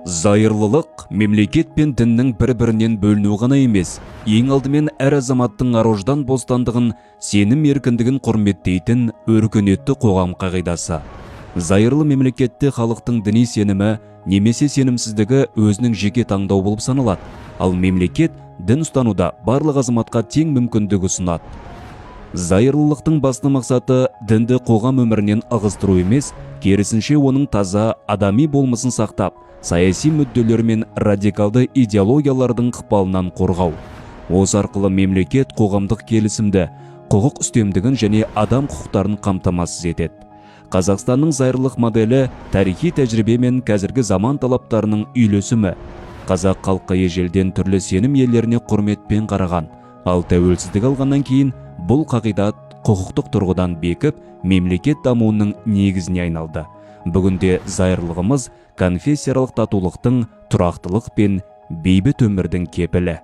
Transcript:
Зайырлылық мемлекет пен діннің бір-бірінен бөліну ғана емес, ең алдымен әр азаматтың ар-ождан бостандығын, сенім еркіндігін құрметтейтін өркениетті қоғам қағидасы. Зайырлы мемлекетте халықтың діни сенімі немесе сенімсіздігі өзінің жеке таңдау болып саналады, ал мемлекет дін ұстануда барлық азаматқа тең мүмкіндік ұсынады. Зайырлылықтың басты мақсаты дінді қоғам өмірінен ығыстыру емес, керісінше оның таза адами болмысын сақтап, саяси мүдделер мен радикалды идеологиялардың ықпалынан қорғау. Осы арқылы мемлекет қоғамдық келісімді, құқық үстемдігін және адам құқықтарын қамтамасыз етеді. Қазақстанның зайырлық моделі тарихи тәжірибе мен қазіргі заман талаптарының үйлесімі. Қазақ халқы ежелден түрлі сенім иелеріне құрметпен қараған, ал тәуелсіздік алғаннан кейін бұл қағидат құқықтық тұрғыдан бекіп, мемлекет дамуының негізіне айналды. Бүгінде зайырлығымыз конфессияаралық татулықтың, тұрақтылық пен бейбіт өмірдің кепілі.